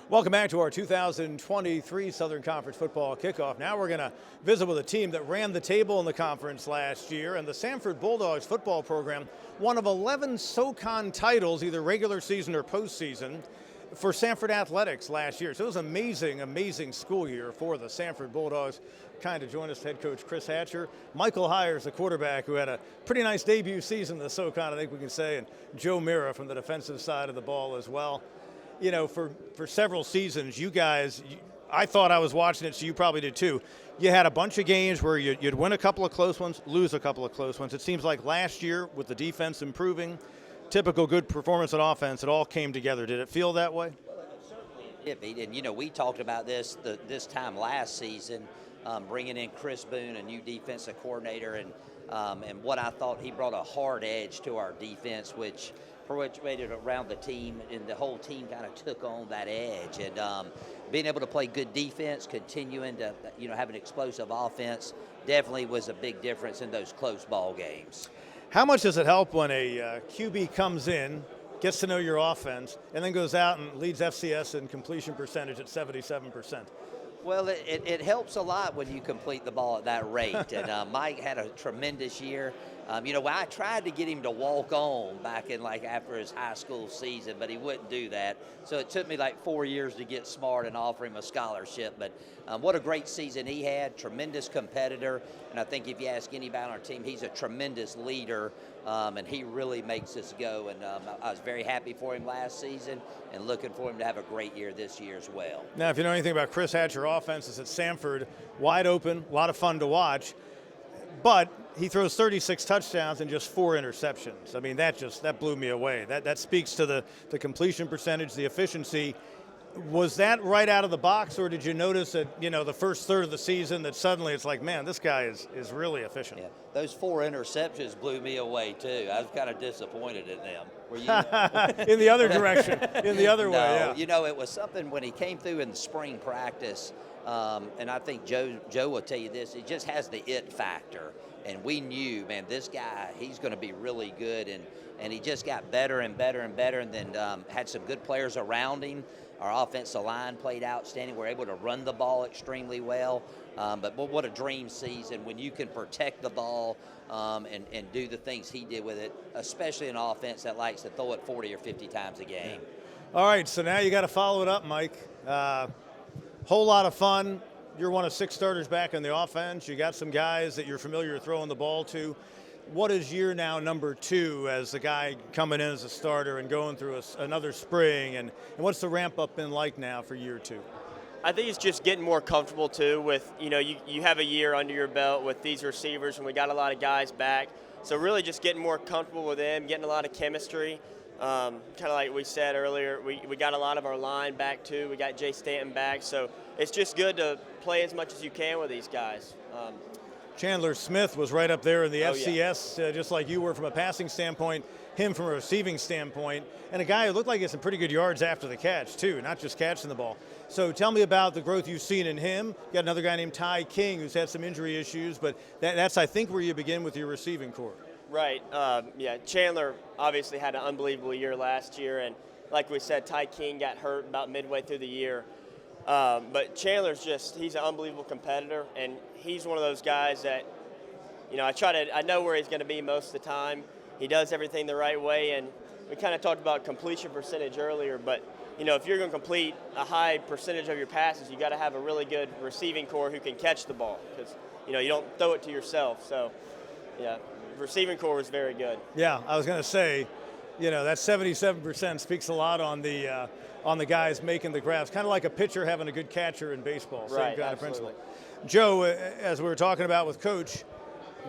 Welcome back to our 2023 Southern Conference football kickoff. Now we're going to visit with a team that ran the table in the conference last year, and the Samford Bulldogs football program, one of 11 SoCon titles, either regular season or postseason, for Samford Athletics last year. So it was an amazing school year for the Samford Bulldogs. Kind of joined us head coach Chris Hatcher, Michael Hiers, the quarterback, who had a pretty nice debut season in the SoCon, I think we can say, and Joe Mera from the defensive side of the ball as well. You know, for several seasons, you guys, I thought I was watching it, so you probably did too. You had a bunch of games where you'd win a couple of close ones, lose a couple of close ones. It seems like last year, with the defense improving, typical good performance on offense, it all came together. Did it feel that way? Well, it certainly did. And, you know, we talked about this time last season, bringing in Chris Boone, a new defensive coordinator, and what I thought he brought a hard edge to our defense, which perpetuated around the team, and the whole team kind of took on that edge. And being able to play good defense, continuing to, you know, have an explosive offense, definitely was a big difference in those close ball games. How much does it help when a QB comes in, gets to know your offense, and then goes out and leads FCS in completion percentage at 77%? Well, it helps a lot when you complete the ball at that rate. And Mike had a tremendous year. You know, I tried to get him to walk on back in after his high school season, but he wouldn't do that. So it took me 4 years to get smart and offer him a scholarship. But what a great season he had, tremendous competitor. And I think if you ask anybody on our team, he's a tremendous leader, and he really makes us go. And I was very happy for him last season and looking for him to have a great year this year as well. Now, if you know anything about Chris Hatcher offenses at Samford, wide open, a lot of fun to watch. But he throws 36 touchdowns and just 4 interceptions. I mean, that blew me away. That speaks to the completion percentage, the efficiency. Was that right out of the box, or did you notice that, you know, the first third of the season that suddenly it's like, man, this guy is really efficient? Yeah, those 4 interceptions blew me away too. I was kind of disappointed in them. Were you? In the other direction, in the other way, yeah. You know, it was something when he came through in the spring practice, and I think Joe will tell you this, it just has the it factor. And we knew, man, this guy, he's going to be really good. And he just got better and better and better, and then had some good players around him. Our offensive line played outstanding. We're able to run the ball extremely well. But what a dream season when you can protect the ball and do the things he did with it, especially an offense that likes to throw it 40 or 50 times a game. Yeah. All right, so now you got to follow it up, Mike. Whole lot of fun. You're one of 6 starters back in the offense. You got some guys that you're familiar throwing the ball to. What is year now number 2 as the guy coming in as a starter and going through another spring? And what's the ramp up been like now for year 2? I think it's just getting more comfortable too with, you know, you have a year under your belt with these receivers, and we got a lot of guys back. So really just getting more comfortable with them, getting a lot of chemistry. Kind of like we said earlier, we got a lot of our line back too. We got Jay Stanton back. So it's just good to play as much as you can with these guys. Chandler Smith was right up there in the FCS, yeah. Just like you were from a passing standpoint, him from a receiving standpoint, and a guy who looked like he had some pretty good yards after the catch, too, not just catching the ball. So tell me about the growth you've seen in him. You got another guy named Ty King who's had some injury issues, but that's, I think, where you begin with your receiving core. Right. Yeah, Chandler obviously had an unbelievable year last year, and like we said, Ty King got hurt about midway through the year. But Chandler's he's an unbelievable competitor, and he's one of those guys that, you know, I know where he's going to be most of the time. He does everything the right way, and we kind of talked about completion percentage earlier, but, you know, if you're going to complete a high percentage of your passes, you got to have a really good receiving core who can catch the ball, because, you know, you don't throw it to yourself. So, yeah, receiving core was very good. Yeah, I was going to say, you know, that 77% speaks a lot on the guys making the grabs. Kind of like a pitcher having a good catcher in baseball. Same right, kind absolutely. of principle. Joe, as we were talking about with Coach,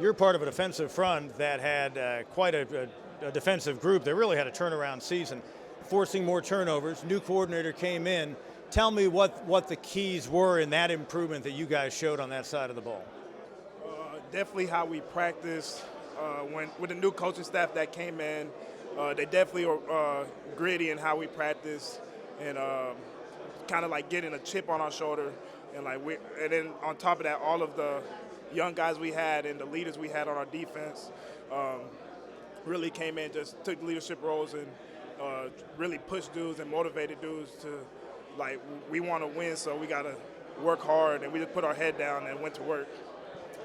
you're part of a defensive front that had quite a defensive group. They really had a turnaround season, forcing more turnovers. New coordinator came in. Tell me what the keys were in that improvement that you guys showed on that side of the ball. Definitely how we practice. With the new coaching staff that came in, they definitely are gritty in how we practice, and kind of like getting a chip on our shoulder, and then on top of that, all of the young guys we had and the leaders we had on our defense really came in, just took leadership roles and really pushed dudes and motivated dudes to like we want to win, so we got to work hard, and we just put our head down and went to work.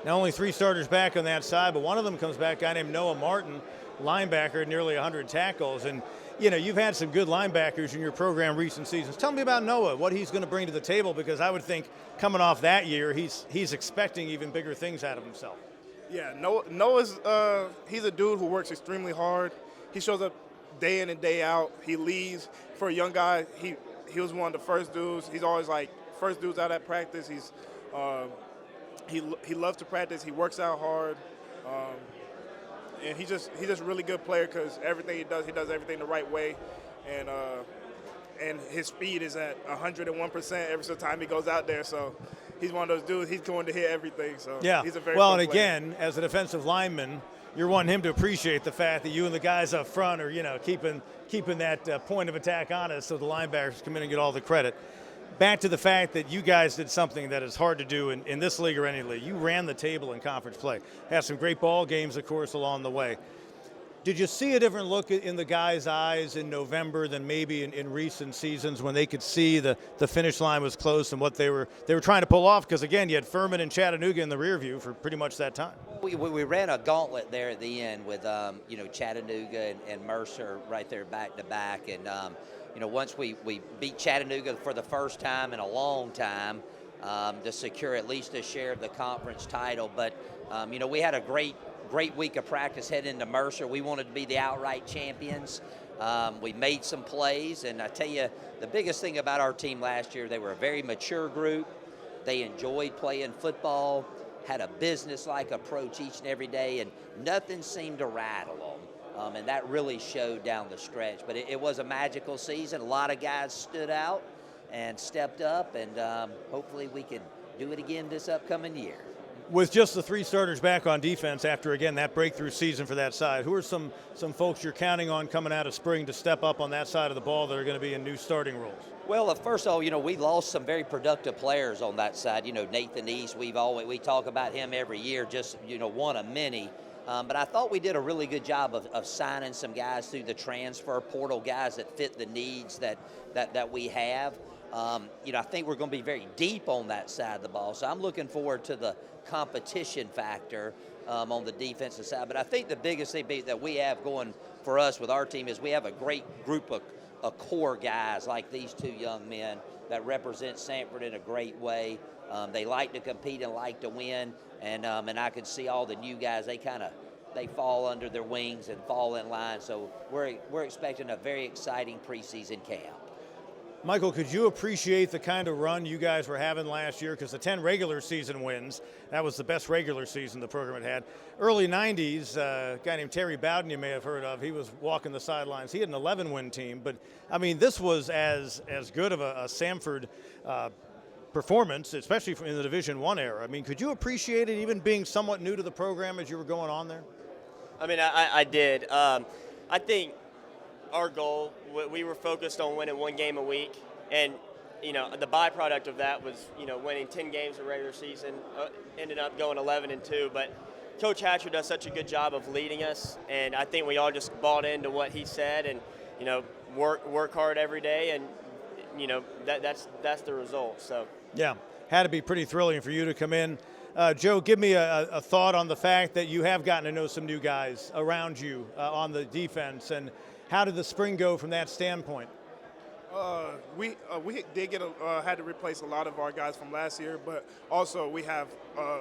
Now only 3 starters back on that side, but one of them comes back, a guy named Noah Martin, linebacker, nearly 100 tackles. And, you know, you've had some good linebackers in your program recent seasons. Tell me about Noah, what he's going to bring to the table, because I would think coming off that year, he's expecting even bigger things out of himself. Yeah, Noah's he's a dude who works extremely hard. He shows up day in and day out. He leads. For a young guy, he was one of the first dudes. He's always like first dudes out at practice. He loves to practice. He works out hard, and he's just a really good player because everything he does everything the right way, and his speed is at 101% every single time he goes out there. So he's one of those dudes. He's going to hit everything. So yeah. He's a very well, good and player. again, as a defensive lineman, you're wanting him to appreciate the fact that you and the guys up front are, you know, keeping that point of attack on us, so the linebackers come in and get all the credit. Back to the fact that you guys did something that is hard to do in this league or any league. You ran the table in conference play. Had some great ball games, of course, along the way. Did you see a different look in the guys' eyes in November than maybe in recent seasons when they could see the finish line was close and what they were trying to pull off? Because, again, you had Furman and Chattanooga in the rear view for pretty much that time. We ran a gauntlet there at the end with, Chattanooga and Mercer right there back to back. And, once we beat Chattanooga for the first time in a long time to secure at least a share of the conference title. But, we had a great week of practice heading into Mercer. We wanted to be the outright champions. We made some plays, and I tell you, the biggest thing about our team last year, they were a very mature group. They enjoyed playing football, had a business-like approach each and every day, and nothing seemed to rattle them. And that really showed down the stretch. But it was a magical season. A lot of guys stood out and stepped up, and hopefully we can do it again this upcoming year. With just the 3 starters back on defense after, again, that breakthrough season for that side, who are some folks you're counting on coming out of spring to step up on that side of the ball that are going to be in new starting roles? Well, first of all, we lost some very productive players on that side. Nathan East, we talk about him every year, just, one of many. But I thought we did a really good job of signing some guys through the transfer portal, guys that fit the needs that we have. I think we're going to be very deep on that side of the ball. So I'm looking forward to the competition factor on the defensive side. But I think the biggest thing that we have going for us with our team is we have a great group of core guys like these 2 young men that represent Samford in a great way. They like to compete and like to win. And I can see all the new guys, they fall under their wings and fall in line. So we're expecting a very exciting preseason camp. Michael, could you appreciate the kind of run you guys were having last year? Because the 10 regular season wins, that was the best regular season the program had. Early 90s, a guy named Terry Bowden you may have heard of, he was walking the sidelines. He had an 11-win team. But, I mean, this was as good of a Samford performance, especially in the Division I era. I mean, could you appreciate it even being somewhat new to the program as you were going on there? I mean, I did. I think our goal, we were focused on winning 1 game a week, and the byproduct of that was winning 10 games in regular season, ended up going 11-2. But Coach Hatcher does such a good job of leading us, and I think we all just bought into what he said, and work hard every day, and that's the result. So yeah, had to be pretty thrilling for you to come in. Joe, give me a thought on the fact that you have gotten to know some new guys around you on the defense, and how did the spring go from that standpoint? We did had to replace a lot of our guys from last year, but also we have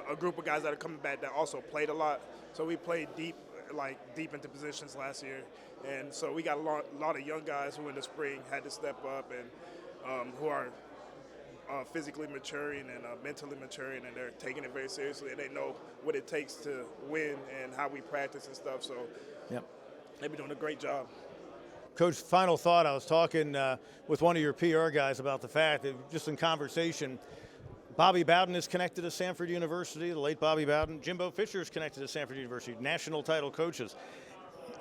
a group of guys that are coming back that also played a lot. So we played deep into positions last year, and so we got a lot of young guys who in the spring had to step up and who are physically maturing and mentally maturing, and they're taking it very seriously, and they know what it takes to win and how we practice and stuff. So yep, they've been doing a great job. Coach, final thought. I was talking with one of your PR guys about the fact that just in conversation, Bobby Bowden is connected to Samford University, the late Bobby Bowden. Jimbo Fisher is connected to Samford University, national title coaches.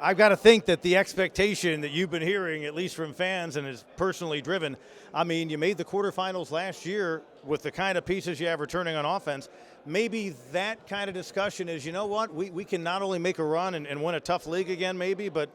I've got to think that the expectation that you've been hearing, at least from fans and is personally driven, I mean, you made the quarterfinals last year with the kind of pieces you have returning on offense. Maybe that kind of discussion is, you know what, we can not only make a run and win a tough league again maybe, but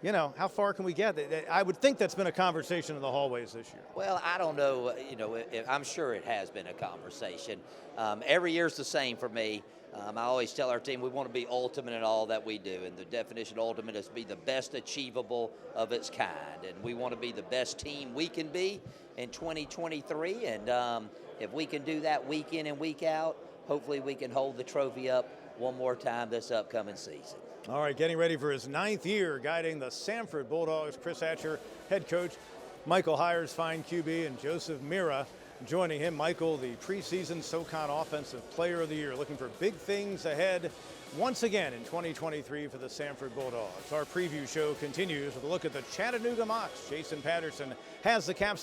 you know, how far can we get? I would think that's been a conversation in the hallways this year. Well, I don't know. You know, I'm sure it has been a conversation. Every year's the same for me. I always tell our team we want to be ultimate in all that we do, and the definition of ultimate is to be the best achievable of its kind, and we want to be the best team we can be in 2023, and if we can do that week in and week out, hopefully we can hold the trophy up one more time this upcoming season. All right, getting ready for his 9th year guiding the Samford Bulldogs, Chris Hatcher, head coach, Michael Hiers, fine QB, and Joseph Mera joining him. Michael, the preseason SoCon Offensive Player of the Year, looking for big things ahead once again in 2023 for the Samford Bulldogs. Our preview show continues with a look at the Chattanooga Mocs. Jason Patterson has the Caps